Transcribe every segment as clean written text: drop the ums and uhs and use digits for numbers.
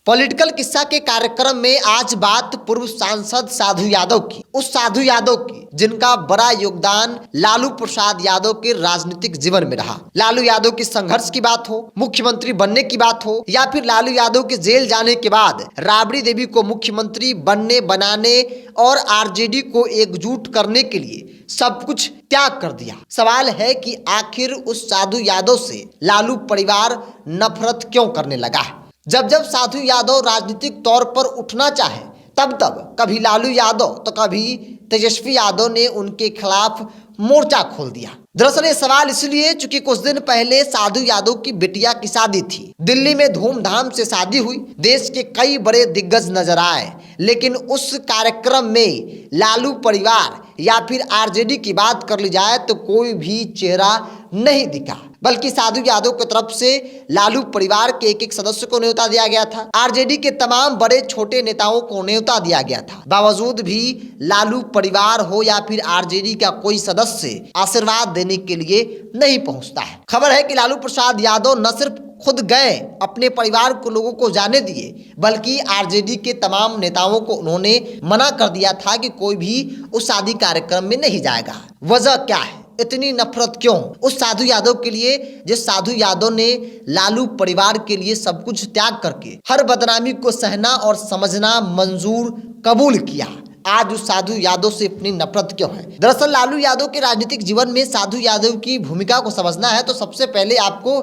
Political किस्सा के कार्यक्रम में आज बात पूर्व सांसद साधु यादव की, उस साधु यादव की जिनका बड़ा योगदान लालू प्रसाद यादव के राजनीतिक जीवन में रहा। लालू यादव के संघर्ष की बात हो, मुख्यमंत्री बनने की बात हो, या फिर लालू यादव के जेल जाने के बाद राबड़ी देवी को मुख्यमंत्री बनने बनाने और आरजेडी को एकजुट करने के लिए सब कुछ त्याग कर दिया। सवाल है कि आखिर उस साधु यादव से लालू परिवार नफरत क्यों करने लगा। जब जब साधु यादव राजनीतिक तौर पर उठना चाहे तब तब कभी लालू यादव तो कभी तेजस्वी यादव ने उनके खिलाफ मोर्चा खोल दिया। दरअसल ये सवाल इसलिए चूंकि कुछ दिन पहले साधु यादव की बिटिया की शादी थी। दिल्ली में धूमधाम से शादी हुई, देश के कई बड़े दिग्गज नजर आए, लेकिन उस कार्यक्रम में लालू परिवार या फिर आरजेडी की बात कर ली जाए तो कोई भी चेहरा नहीं दिखा, बल्कि साधु यादव की तरफ से लालू परिवार के एक एक सदस्य को न्योता दिया गया था। आरजेडी के तमाम बड़े छोटे नेताओं को न्योता दिया गया था। बावजूद भी लालू परिवार हो या फिर आरजेडी का कोई सदस्य आशीर्वाद देने के लिए नहीं पहुंचता है। खबर है कि लालू प्रसाद यादव न सिर्फ खुद गए, अपने परिवार को लोगों को जाने दिए, बल्कि आरजेडी के तमाम नेताओं को उन्होंने मना कर दिया था कि कोई भी उस शादी कार्यक्रम में नहीं जाएगा। वजह क्या है, इतनी नफरत क्यों उस साधु यादव के लिए, जिस साधु यादव ने लालू परिवार के लिए सब कुछ त्याग करके हर बदनामी को सहना और समझना मंजूर कबूल किया। आज उस साधु यादव से इतनी नफरत क्यों है। दरअसल लालू यादव के राजनीतिक जीवन में साधु यादव की भूमिका को समझना है तो सबसे पहले आपको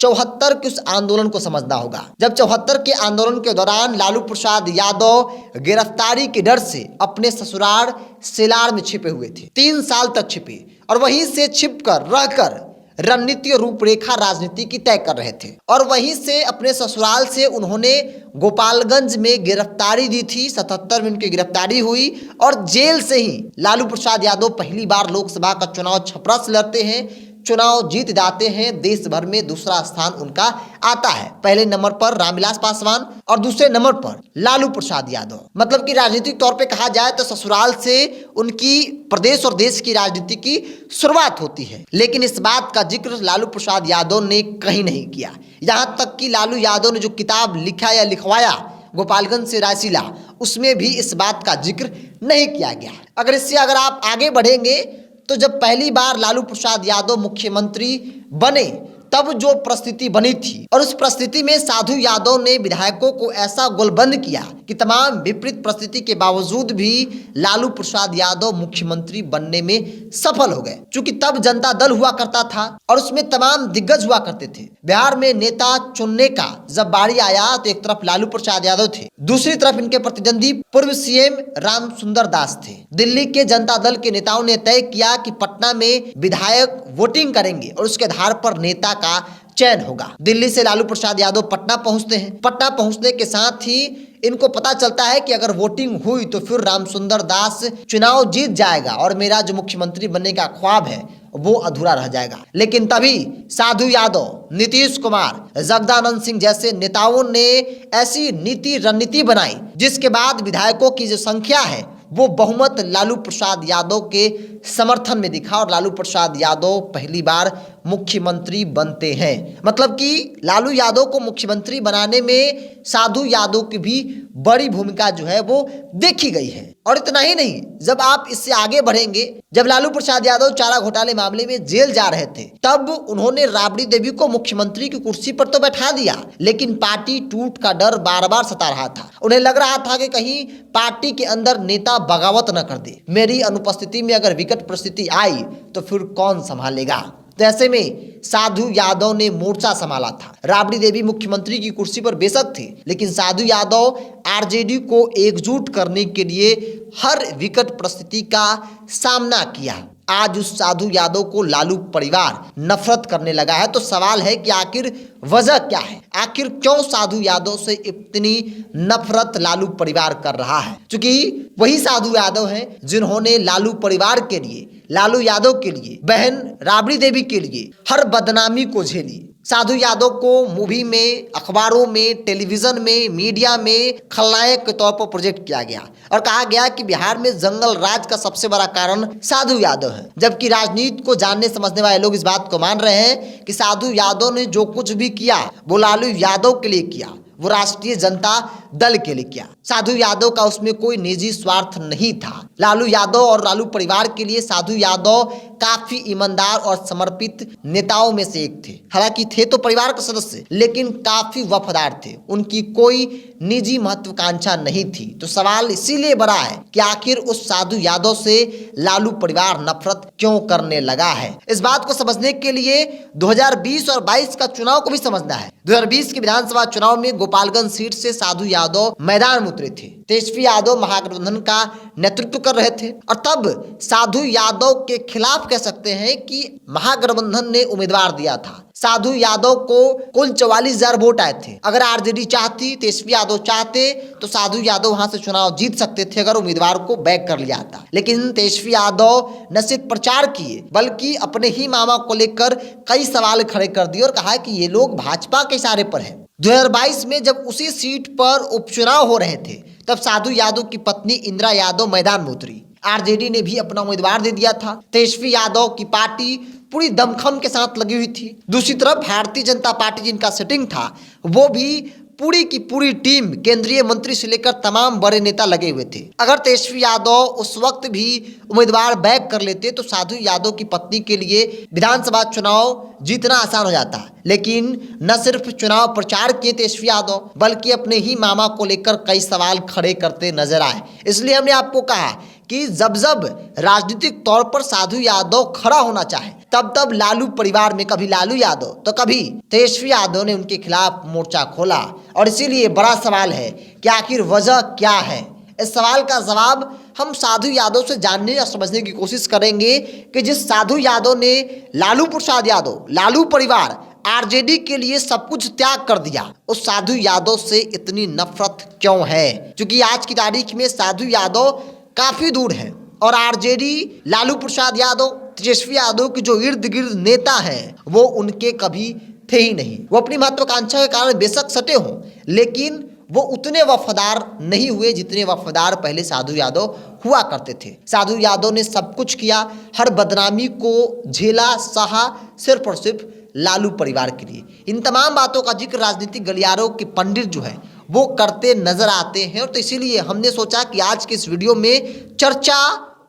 74 के उस आंदोलन को समझना होगा। जब 74 के आंदोलन के दौरान लालू प्रसाद यादव गिरफ्तारी के डर से अपने ससुराल सिलार में छिपे हुए थे, 3 साल तक छिपे और वहीं से छिपकर रहकर रणनीतिक रूपरेखा राजनीति की तय कर रहे थे। और वहीं से अपने ससुराल से उन्होंने गोपालगंज में गिरफ्तारी दी थी। 77 में उनकी गिरफ्तारी हुई और जेल से ही लालू प्रसाद यादव पहली बार लोकसभा का चुनाव छपरा से लड़ते हैं, चुनाव जीत जाते हैं। देश भर में दूसरा स्थान उनका आता है, पहले नंबर पर रामविलास पासवान और दूसरे नंबर पर लालू प्रसाद यादव। मतलब कि राजनीतिक तौर पे कहा जाए तो ससुराल से उनकी प्रदेश और देश की राजनीति की शुरुआत होती है। लेकिन इस बात का जिक्र लालू प्रसाद यादव ने कहीं नहीं किया। यहाँ तक कि लालू यादव ने जो किताब लिखा या लिखवाया गोपालगंज से रायसीला, उसमें भी इस बात का जिक्र नहीं किया गया। अगर आप आगे बढ़ेंगे तो जब पहली बार लालू प्रसाद यादव मुख्यमंत्री बने तब जो परिस्थिति बनी थी, और उस परिस्थिति में साधु यादव ने विधायकों को ऐसा गोलबंद किया कि तमाम विपरीत परिस्थिति के बावजूद भी लालू प्रसाद यादव मुख्यमंत्री बनने में सफल हो गए। क्योंकि तब जनता दल हुआ करता था और उसमें तमाम दिग्गज हुआ करते थे। बिहार में नेता चुनने का जब बारी आया तो एक तरफ लालू प्रसाद यादव थे, दूसरी तरफ इनके प्रतिद्वंदी पूर्व सीएम रामसुंदर दास थे। दिल्ली के जनता दल के नेताओं ने तय किया कि पटना में विधायक वोटिंग करेंगे और उसके आधार पर नेता का चयन होगा। दिल्ली से लालू प्रसाद यादव पटना पहुंचते हैं। पटना पहुंचने के साथ ही इनको पता चलता है कि अगर वोटिंग हुई तो फिर रामसुंदर दास चुनाव जीत जाएगा और मेरा जो मुख्यमंत्री बनने का ख्वाब है वो अधूरा रह जाएगा। लेकिन तभी साधु यादव, नीतीश कुमार, जगदानंद सिंह जैसे नेताओं ने ऐसी नीति रणनीति बनाई जिसके बाद विधायकों की जो संख्या है वो बहुमत लालू प्रसाद यादव के समर्थन में दिखा और लालू प्रसाद यादव पहली बार मुख्यमंत्री बनते हैं। मतलब कि लालू यादव को मुख्यमंत्री बनाने में साधु यादव की भी बड़ी भूमिका जो है वो देखी गई है। और इतना ही नहीं, जब आप इससे आगे बढ़ेंगे, जब लालू प्रसाद यादव चारा घोटाले मामले में जेल जा रहे थे तब उन्होंने राबड़ी देवी को मुख्यमंत्री की कुर्सी पर तो बैठा दिया, लेकिन पार्टी टूट का डर बार बार सता रहा था। उन्हें लग रहा था कि कहीं पार्टी के अंदर नेता बगावत न कर दे, मेरी अनुपस्थिति में अगर विकट परिस्थिति आई तो फिर कौन संभालेगा। तो ऐसे में साधु यादव ने मोर्चा संभाला था। राबड़ी देवी मुख्यमंत्री की कुर्सी पर बेशक थे, लेकिन साधु यादव आरजेडी को एकजुट करने के लिए हर विकट परिस्थिति का सामना किया। आज उस साधु यादव को लालू परिवार नफरत करने लगा है। तो सवाल है कि आखिर वजह क्या है, आखिर क्यों साधु यादव से इतनी नफरत लालू परिवार कर रहा है। क्योंकि वही साधु यादव हैं जिन्होंने लालू परिवार के लिए, लालू यादव के लिए, बहन राबड़ी देवी के लिए हर बदनामी को झेली। साधु यादव को मूवी में, अखबारों में, टेलीविजन में, मीडिया में खलनायक के तौर पर प्रोजेक्ट किया गया और कहा गया कि बिहार में जंगल राज का सबसे बड़ा कारण साधु यादव है। जबकि राजनीति को जानने समझने वाले लोग इस बात को मान रहे हैं कि साधु यादव ने जो कुछ भी किया वो लालू यादव के लिए किया, वो राष्ट्रीय जनता दल के लिए किया। साधु यादव का उसमें कोई निजी स्वार्थ नहीं था। लालू यादव और लालू परिवार के लिए साधु यादव काफी ईमानदार और समर्पित नेताओं में से एक थे। हालांकि थे तो परिवार के सदस्य, लेकिन काफी वफादार थे। उनकी कोई निजी महत्वाकांक्षा नहीं थी। तो सवाल इसीलिए बड़ा है कि आखिर उस साधु यादव से लालू परिवार नफरत क्यों करने लगा है। इस बात को समझने के लिए 2020 और 22 का चुनाव को भी समझना है। 2020 के विधानसभा चुनाव में गोपालगंज सीट से साधु यादव मैदान में उतरे थे। तेजस्वी यादव महागठबंधन का नेतृत्व कर रहे थे और तब साधु यादव के खिलाफ कह सकते हैं कि महागठबंधन ने उम्मीदवार दिया था। साधु यादव को कुल 44,000 वोट आए थे। अगर आरजेडी चाहती, तेजस्वी यादव चाहते तो साधु यादव वहां से चुनाव जीत सकते थे अगर उम्मीदवार को बैक कर लिया था। लेकिन तेजस्वी यादव न सिर्फ प्रचार किए बल्कि अपने ही मामा को लेकर कई सवाल खड़े कर दिए और कहा कि ये लोग भाजपा के इशारे पर है। 2022 में जब उसी सीट पर उपचुनाव हो रहे थे तब साधु यादव की पत्नी इंदिरा यादव मैदान में उतरी। आरजेडी ने भी अपना उम्मीदवार दे दिया था। तेजस्वी यादव की पार्टी पूरी दमखम के साथ लगी हुई थी। दूसरी तरफ भारतीय जनता पार्टी जिनका सेटिंग था वो भी पूरी की पूरी टीम, केंद्रीय मंत्री से लेकर तमाम बड़े नेता लगे हुए थे। अगर तेजस्वी यादव उस वक्त भी उम्मीदवार बैक कर लेते तो साधु यादव की पत्नी के लिए विधानसभा चुनाव जीतना आसान हो जाता। लेकिन न सिर्फ चुनाव प्रचार किए तेजस्वी यादव बल्कि अपने ही मामा को लेकर कई सवाल खड़े करते नजर आए। इसलिए हमने आपको कहा कि जब जब राजनीतिक तौर पर साधु यादव खड़ा होना चाहे तब तब लालू परिवार में कभी लालू यादव तो कभी तेजस्वी यादव ने उनके खिलाफ मोर्चा खोला। और इसीलिए बड़ा सवाल है कि आखिर वजह क्या है। इस सवाल का जवाब हम साधु यादव से जानने या समझने की कोशिश करेंगे कि जिस साधु यादव ने लालू प्रसाद यादव, लालू परिवार, आरजेडी के लिए सब कुछ त्याग कर दिया, उस साधु यादव से इतनी नफरत क्यों है। क्योंकि आज की तारीख में साधु यादव काफी दूर है और आरजेडी, लालू प्रसाद यादव, तेजस्वी यादव के जो इर्द गिर्द नेता हैं वो उनके कभी थे ही नहीं। वो अपनी महत्वाकांक्षा के कारण बेशक सटे हों लेकिन वो उतने वफादार नहीं हुए जितने वफादार पहले साधु यादव हुआ करते थे। साधु यादव ने सब कुछ किया, हर बदनामी को झेला, सहा, सिर्फ और सिर्फ लालू परिवार के लिए। इन तमाम बातों का जिक्र राजनीतिक गलियारों के पंडित जो है वो करते नजर आते हैं। और तो इसीलिए हमने सोचा कि आज के इस वीडियो में चर्चा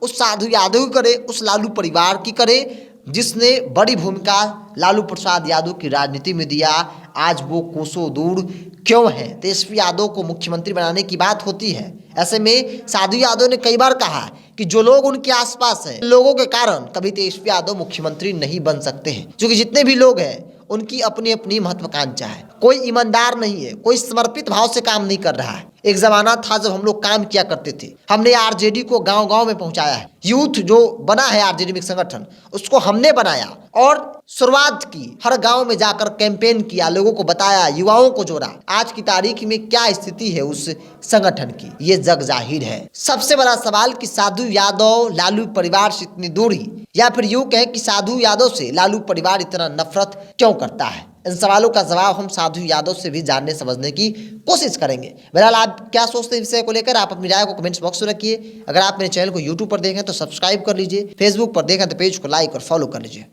उस साधु यादव की करे, उस लालू परिवार की करे जिसने बड़ी भूमिका लालू प्रसाद यादव की राजनीति में दिया। आज वो कोसों दूर क्यों है। तेजस्वी यादव को मुख्यमंत्री बनाने की बात होती है। ऐसे में साधु यादव ने कई बार कहा कि जो लोग उनके आसपास हैं, लोगों के कारण कभी तेजस्वी यादव मुख्यमंत्री नहीं बन सकते हैं। क्योंकि जितने भी लोग हैं उनकी अपनी अपनी महत्वाकांक्षा है। कोई ईमानदार नहीं है, कोई समर्पित भाव से काम नहीं कर रहा है। एक जमाना था जब हम लोग काम किया करते थे, हमने आरजेडी को गांव गांव में पहुंचाया है। यूथ जो बना है आरजेडी में संगठन, उसको हमने बनाया और शुरुआत की, हर गांव में जाकर कैंपेन किया, लोगों को बताया, युवाओं को जोड़ा। आज की तारीख में क्या स्थिति है उस संगठन की, ये जग जाहिर है। सबसे बड़ा सवाल कि साधु यादव लालू परिवार से इतनी दूरी, या फिर यूं कहें कि साधु यादव से लालू परिवार इतना नफरत क्यों करता है। इन सवालों का जवाब हम साधु यादव से भी जानने समझने की कोशिश करेंगे। बहरहाल आप क्या सोचते हैं इस विषय को लेकर, आप अपनी राय को कमेंट्स बॉक्स में रखिए। अगर आप मेरे चैनल को यूट्यूब पर देखें तो सब्सक्राइब कर लीजिए, फेसबुक पर देखें तो पेज को लाइक और फॉलो कर लीजिए।